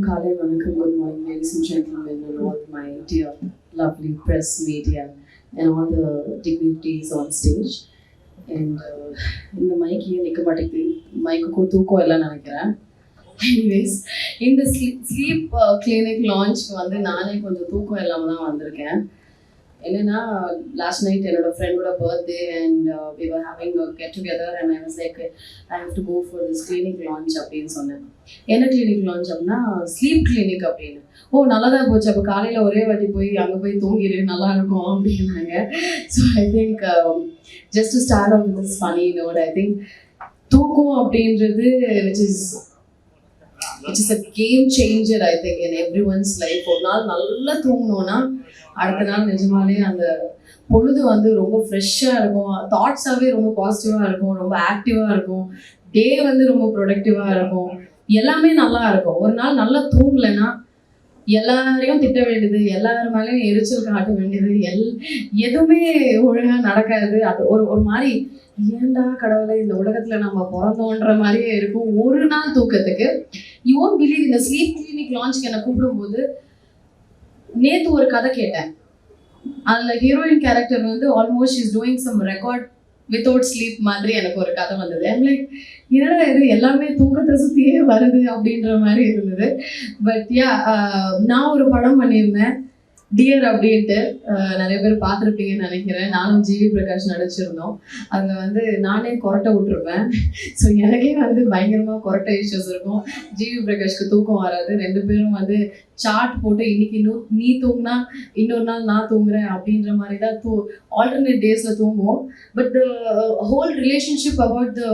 Kale Vanakkam, good morning, ladies and gentlemen, and all my dear, lovely press media, and all the dignitaries on stage. And இந்த mic ஏன் நிற்க மாட்டேங்குது, மைக்கு தூக்கம் எல்லாம் நினைக்கிறேன். Anyways இந்த ஸ்லீப் கிளினிக் லான்ச்க்கு வந்து நானே கொஞ்சம் தூக்கம் இல்லாமல் தான் வந்திருக்கேன். என்னன்னா லாஸ்ட் நைட் என்னோட ஃப்ரெண்டோட birthday and we were having a get together and I was like I have to go for this clinic launch அப்படின்னு சொன்னேன். என்ன கிளினிக் லான்ச் அப்படின்னா ஸ்லீப் கிளினிக் அப்படின்னு. ஓ நல்லதாக போச்சு, அப்போ காலையில் ஒரே வாட்டி போய் அங்கே போய் தூங்கிடு நல்லா இருக்கும் அப்படின்னாங்க. So I think just to start off with this funny note, I think தூக்கம் அப்படின்றது which is a game changer I think in everyone's life. ஒரு நாள் நல்லா தூங்கணும்னா அடுத்த நாள் நிஜமாலே அந்த பொழுது வந்து ரொம்ப ஃப்ரெஷ்ஷாக இருக்கும், தாட்ஸாகவே ரொம்ப பாசிட்டிவாக இருக்கும், ரொம்ப ஆக்டிவாக இருக்கும், டே வந்து ரொம்ப ப்ரொடக்டிவாக இருக்கும், எல்லாமே நல்லா இருக்கும். ஒரு நாள் நல்லா தூங்கலைன்னா எல்லாரையும் திட்ட வேண்டியது, எல்லார் மேலேயும் எரிச்சல் காட்ட வேண்டியது, எதுவுமே ஒழுங்காக நடக்காது. அது ஒரு மாதிரி ஏண்டா கடவுளை இந்த உலகத்தில் நம்ம பிறந்தோன்ற மாதிரியே இருக்கும். ஒரு நாள் தூக்கத்துக்கு யூ ஒன்ட் பிலீவ். இந்த ஸ்லீப் கிளினிக் லான்ச்சுக்கு என்னை கூப்பிடும்போது நேற்று ஒரு கதை கேட்டேன். அதில் ஹீரோயின் கேரக்டர் வந்து almost is doing some record without sleep மாதிரி எனக்கு ஒரு கதை வந்தது. ஐம் லைக் என்னடா இது எல்லாமே தூக்கத்தை சுற்றியே வருது அப்படின்ற மாதிரி இருந்தது. பட் யா, நான் ஒரு படம் பண்ணியிருந்தேன் டியர் அப்படின்ட்டு, நிறைய பேர் பார்த்துருப்பீங்கன்னு நினைக்கிறேன். நானும் ஜிவி பிரகாஷ் நடிச்சிருந்தோம். அதில் வந்து நானே கொரட்டை விட்டுருப்பேன். ஸோ எனக்கே வந்து பயங்கரமாக கொரட்டை இஷ்யூஸ் இருக்கும். ஜிவி பிரகாஷ்க்கு தூக்கம் வராது. ரெண்டு பேரும் வந்து சார்ட் போட்டு இன்னைக்கு நீ தூங்கினா இன்னொரு நாள் நான் தூங்குறேன் அப்படின்ற மாதிரி தான் ஆல்டர்னேட் டேஸில் தூங்குவோம். But the whole relationship about the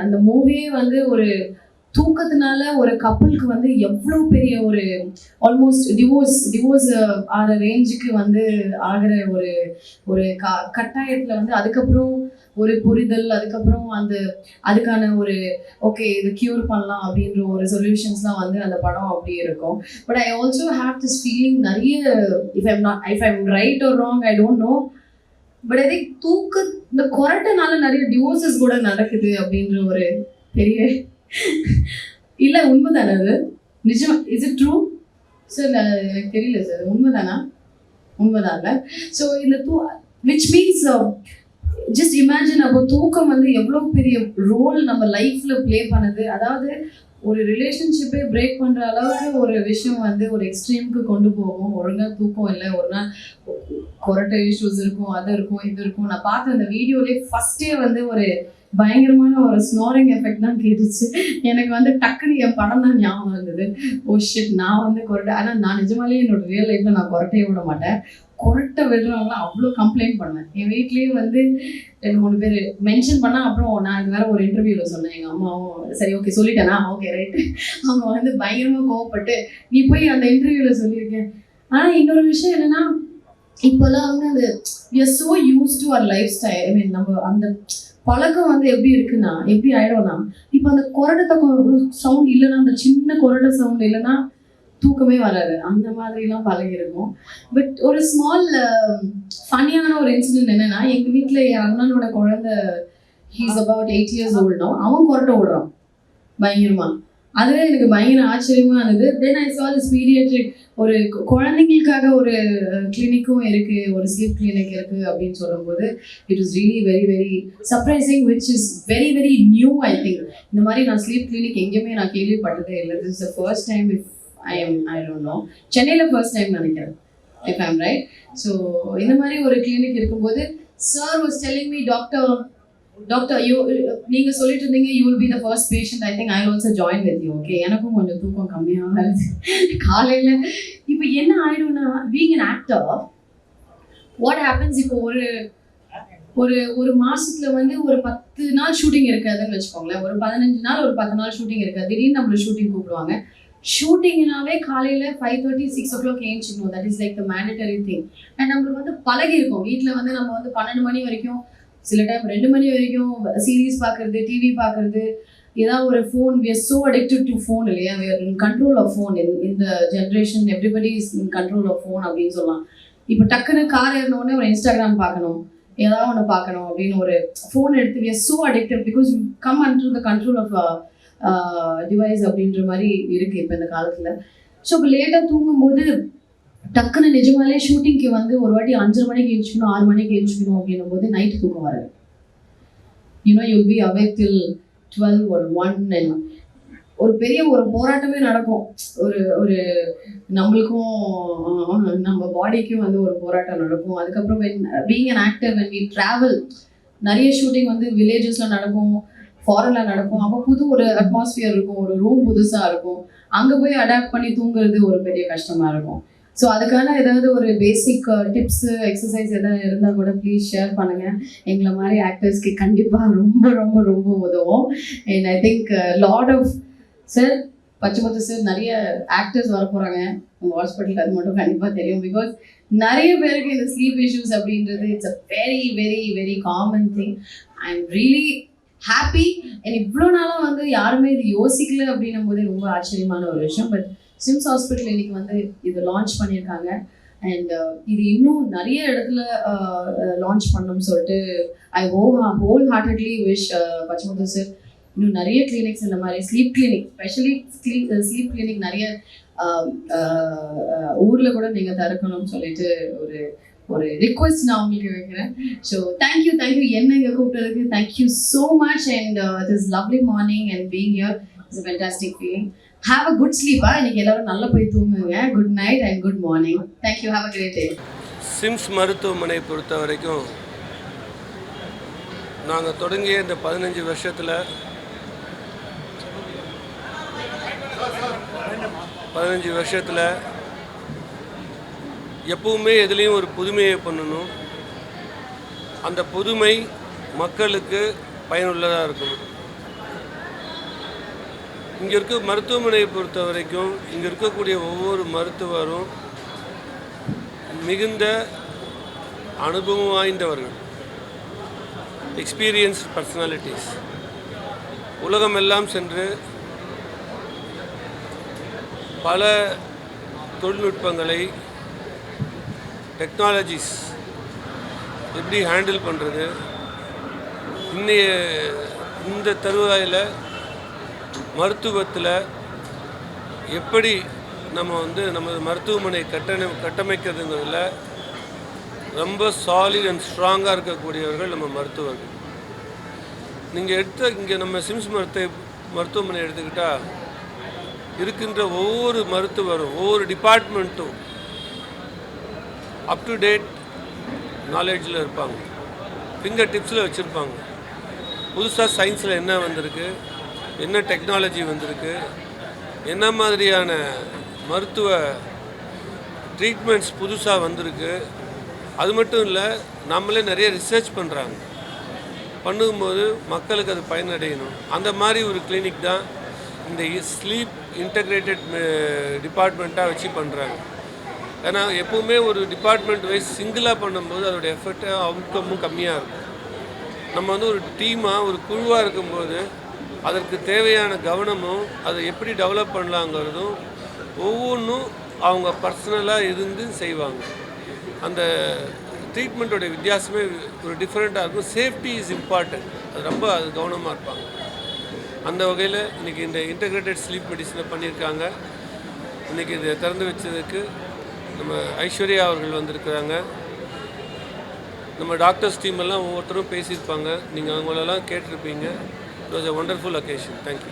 அந்த மூவியே வந்து ஒரு தூக்கத்தினால ஒரு கப்பலுக்கு வந்து எவ்வளோ பெரிய ஒரு ஆல்மோஸ்ட் டிவோர்ஸ் ஆகிற ரேஞ்சுக்கு வந்து ஆகிற ஒரு கட்டாயத்தில் வந்து அதுக்கப்புறம் ஒரு புரிதல், அதுக்கப்புறம் அதுக்கான ஒரு ஓகே இது க்யூர் பண்ணலாம் அப்படின்ற ஒரு சொல்யூஷன்ஸ்லாம் வந்து அந்த படம் அப்படி இருக்கும். But I also have this feeling நிறைய, if I'm right or wrong I don't know, but I think இந்த கொரட்டனால நிறைய டிவோர்ஸஸ் கூட நடக்குது அப்படின்ற ஒரு பெரிய இல்லை உண்மைதானே அது? நிஜமா இஸ் இட் ட்ரூ சார்? எனக்கு தெரியல சார், உண்மைதானா? உண்மைதாங்க. ஸோ இந்த விச் மீன்ஸ் ஜஸ்ட் இமேஜின் அப்போ தூக்கம் வந்து எவ்வளோ பெரிய ரோல் நம்ம லைஃப்பில் ப்ளே பண்ணுது. அதாவது ஒரு ரிலேஷன்ஷிப்பே பிரேக் பண்ணுற அளவுக்கு ஒரு விஷயம் வந்து ஒரு எக்ஸ்ட்ரீமுக்கு கொண்டு போகும். ஒழுங்காக தூக்கம் இல்லை, ஒரு நாள் கொரட்டை இஷ்யூஸ் இருக்கும், அது இருக்கும், இது இருக்கும். நான் பார்த்த அந்த வீடியோலேயே ஃபஸ்ட்டே வந்து ஒரு பயங்கரமான ஒரு ஸ்னோரிங் எஃபெக்ட் தான் கேட்டுச்சு. எனக்கு வந்து டக்குனு என் படம் தான் ஞாபகம் இருந்தது. ஓ ஷிட், நான் வந்து கொரட்டை, ஆனால் நான் நிஜமாலேயே என்னோட ரியல் லைஃப்பில் நான் கொரட்டையை விட மாட்டேன். கொரட்டை விடுறவங்களாம் அவ்வளோ கம்ப்ளைண்ட் பண்ணுவேன். என் வீட்லேயே வந்து 2-3 பேர் மென்ஷன் பண்ணால், அப்புறம் நான் இது வேறு ஒரு இன்டர்வியூவில் சொன்னேன். எங்கள் அம்மாவும் சரி ஓகே சொல்லிட்டேனா, ஓகே ரைட்டு, அவங்க வந்து பயங்கரமாக கோவப்பட்டு நீ போய் அந்த இன்டர்வியூவில் சொல்லியிருக்கேன். ஆனால் இன்னொரு விஷயம் என்னென்னா, இப்போல்லாம் வந்து அந்த we are so used to our lifestyle. நம்ம அந்த பழக்கம் வந்து எப்படி இருக்குன்னா, எப்படி ஆயிடும்னா, இப்போ அந்த கொரட்டை சவுண்ட் இல்லைன்னா, அந்த சின்ன கொரட்டை சவுண்ட் இல்லைன்னா தூக்கமே வராது. அந்த மாதிரிலாம் பழகிருக்கும். பட் ஒரு ஸ்மால் ஃபன்னியான ஒரு இன்சிடென்ட் என்னென்னா, எங்கள் வீட்டில் என் அண்ணனோட குழந்தை, he's about 8 years old now, அவன் கொரட்டை விடுறான் பயங்கரமாக. அதுவே எனக்கு பயங்கர ஆச்சரியமாக இருந்தது. தென் ஐ saw this pediatric, ஒரு குழந்தைங்களுக்காக ஒரு கிளினிக்கும் இருக்குது, ஒரு ஸ்லீப் கிளினிக் இருக்குது அப்படின்னு சொல்லும்போது it is really very very surprising, which is very very new. I think இந்த மாதிரி நான் ஸ்லீப் கிளினிக் எங்கேயுமே நான் கேள்விப்பட்டதே இல்லை. This is the first time. If I don't no, சென்னையில் ஃபர்ஸ்ட் டைம் நினைக்கிறேன், if I am right. So இந்த மாதிரி ஒரு கிளினிக் இருக்கும்போது sir was telling me, doctor நீங்கள் சொல்லிட்டு இருந்தீங்க you will be the first patient, I think I also join with you. Okay, எனக்கும் கொஞ்சம் தூக்கம் கம்மியாக வருது காலையில். இப்போ என்ன ஆகிடும்னா, being an actor what happens, இப்போ ஒரு மாதத்தில் வந்து ஒரு 10 நாள் ஷூட்டிங் இருக்காதுன்னு வச்சுக்கோங்களேன். ஒரு 15 நாள் ஒரு 10 நாள் ஷூட்டிங் இருக்காது. திடீர்னு நம்மளை ஷூட்டிங் கூப்பிடுவாங்க. ஷூட்டிங்னாவே காலையில் 5:30 6 o'clock ஏஞ்சிக்கணும். That is like the mandatory thing. And நம்மளுக்கு வந்து பழகி இருக்கும். வீட்டில் வந்து நம்ம வந்து 12 மணி வரைக்கும், சில டைம் 2 மணி வரைக்கும் சீரீஸ் பார்க்குறது, டிவி பார்க்குறது, ஏதாவது ஒரு phone. we are so addicted to phone இல்லையா? we are in control of phone in the generation. everybody is in control of phone அப்படின்னு சொல்லலாம். இப்போ டக்குன்னு கார் ஏறினோடனே ஒரு இன்ஸ்டாகிராம் பார்க்கணும், ஏதாவது ஒன்று பார்க்கணும் அப்படின்னு ஒரு ஃபோன் எடுத்து we are so addicted because we come under the control of device அப்படின்ற மாதிரி இருக்குது இப்போ இந்த காலத்தில். ஸோ இப்போ லேட்டாக தூங்கும்போது டக்குன்னு நிஜமாலே ஷூட்டிங்க்கு வந்து ஒரு வாட்டி 5:30 மணிக்கு எழுச்சிக்கணும், 6 மணிக்கு எழுச்சிக்கணும் அப்படின்னும் போது நைட்டு தூக்கம் வராது. You'll be awake till 12 or 1 and ஒரு பெரிய ஒரு போராட்டமே நடக்கும். ஒரு ஒரு நம்மளுக்கும் நம்ம பாடிக்கும் வந்து ஒரு போராட்டம் நடக்கும். அதுக்கப்புறம் being an actor when we travel, நிறைய ஷூட்டிங் வந்து வில்லேஜஸில் நடக்கும், ஃபாரினில் நடக்கும். அப்போ புது ஒரு அட்மாஸ்பியர் இருக்கும், ஒரு ரூம் புதுசாக இருக்கும். அங்கே போய் அடாப்ட் பண்ணி தூங்குறது ஒரு பெரிய கஷ்டமாக இருக்கும். ஸோ அதுக்கான ஏதாவது ஒரு பேசிக் டிப்ஸு எக்ஸசைஸ் எதாவது இருந்தால் கூட ப்ளீஸ் ஷேர் பண்ணுங்கள். எங்களை மாதிரி ஆக்டர்ஸ்க்கு கண்டிப்பாக ரொம்ப ரொம்ப ரொம்ப உதவும். And I think lot of sir, Pachaimuthu sir, நிறைய ஆக்டர்ஸ் வர போகிறாங்க உங்கள் ஹாஸ்பிட்டலுக்கு. அது மட்டும் கண்டிப்பாக தெரியும். பிகாஸ் நிறைய பேருக்கு இந்த ஸ்லீப் இஷ்யூஸ் அப்படின்றது it's a very very very common thing. I am really happy. And இவ்வளோ நாளாக வந்து யாருமே இது யோசிக்கல அப்படின்னும் போதே ரொம்ப ஆச்சரியமான ஒரு விஷயம். பட் சிம்ஸ் ஹாஸ்பிட்டல் இன்னைக்கு வந்து இது லான்ச் பண்ணியிருக்காங்க. அண்ட் இது இன்னும் நிறைய இடத்துல லான்ச் பண்ணணும்னு சொல்லிட்டு I wholeheartedly wish Pachaimuthu sir இன்னும் நிறைய கிளினிக்ஸ் இந்த மாதிரி sleep clinic, specially sleep clinic நிறைய ஊரில் கூட நீங்கள் திறக்கணும்னு சொல்லிட்டு ஒரு ஒரு ரிக்வெஸ்ட் நான் உங்களுக்கு வைக்கிறேன். ஸோ தேங்க்யூ என்ன இங்கே கூப்பிட்டதுக்கு thank you so much. And it is lovely morning and being here it's a fantastic feeling. Have a good ஸ்லீப்பா. இன்னைக்கு எல்லாரும் நல்லா போய் தூங்குங்க. Good night and good morning. Thank you. Have a great day. SIMS மருத்துவமனை பொறுத்த வரைக்கும் நாங்கள் தொடங்கிய இந்த 15 வருஷத்தில் 15 வருஷத்தில் எப்பவுமே எதுலேயும் ஒரு புதுமையை பண்ணணும். அந்த புதுமை மக்களுக்கு பயனுள்ளதாக இருக்கணும். இங்கே இருக்க மருத்துவமனையை பொறுத்த வரைக்கும் இங்கே இருக்கக்கூடிய ஒவ்வொரு மருத்துவரும் மிகுந்த அனுபவம் வாய்ந்தவர்கள், எக்ஸ்பீரியன்ஸ் பர்சனாலிட்டிஸ். உலகமெல்லாம் சென்று பல தொழில்நுட்பங்களை, டெக்னாலஜிஸ் எப்படி ஹேண்டில் பண்ணுறது, இந்த தருவாயில் மருத்துவத்தில் எப்படி நம்ம வந்து நம்ம மருத்துவமனை கட்டமைக்கிறதுங்கிறதுல ரொம்ப சாலிட் அண்ட் ஸ்ட்ராங்காக இருக்கக்கூடியவர்கள் நம்ம மருத்துவர்கள். நீங்கள் இங்கே நம்ம சிம்ஸ் மருத்துவமனை எடுத்துக்கிட்டால் இருக்கின்ற ஒவ்வொரு மருத்துவரும் ஒவ்வொரு டிபார்ட்மெண்ட்டும் அப் டு டேட் நாலேஜில் இருப்பாங்க, ஃபிங்கர் டிப்ஸில் வச்சுருப்பாங்க. புதுசாக சயின்ஸில் என்ன வந்திருக்கு, என்ன டெக்னாலஜி வந்திருக்கு, என்ன மாதிரியான மருத்துவ ட்ரீட்மெண்ட்ஸ் புதுசாக வந்திருக்கு. அது மட்டும் இல்லை, நம்மளே நிறைய ரிசர்ச் பண்ணும்போது மக்களுக்கு அது பயனடையணும். அந்த மாதிரி ஒரு கிளினிக் தான் இந்த ஸ்லீப் இன்டகிரேட்டட் டிபார்ட்மெண்ட்டாக வச்சு பண்ணுறாங்க. ஏன்னா எப்போவுமே ஒரு டிபார்ட்மெண்ட் வைஸ் சிங்கிளாக பண்ணும்போது அதோடய எஃபர்ட்டு அவுட்கமும் கம்மியாக இருக்கும். நம்ம வந்து ஒரு டீமாக ஒரு குழுவாக இருக்கும்போது அதற்கு தேவையான கவனமும் அதை எப்படி டெவலப் பண்ணலாங்கிறதும் ஒவ்வொன்றும் அவங்க பர்சனலாக இருந்து செய்வாங்க. அந்த ட்ரீட்மெண்ட்டோடைய வித்தியாசமே ஒரு டிஃப்ரெண்ட்டாக இருக்கும். Safety is important. அது கவனமாக இருப்பாங்க. அந்த வகையில் இன்றைக்கி இந்த இன்டகிரேட்டட் ஸ்லீப் மெடிசனை பண்ணியிருக்காங்க. இன்றைக்கி இதை திறந்து வச்சதுக்கு நம்ம ஐஸ்வர்யா அவர்கள் வந்திருக்கிறாங்க. நம்ம டாக்டர்ஸ் டீம் எல்லாம் ஒவ்வொருத்தரும் பேசியிருப்பாங்க. நீங்கள் அவங்களெல்லாம் கேட்டிருப்பீங்க. It was a wonderful occasion. Thank you.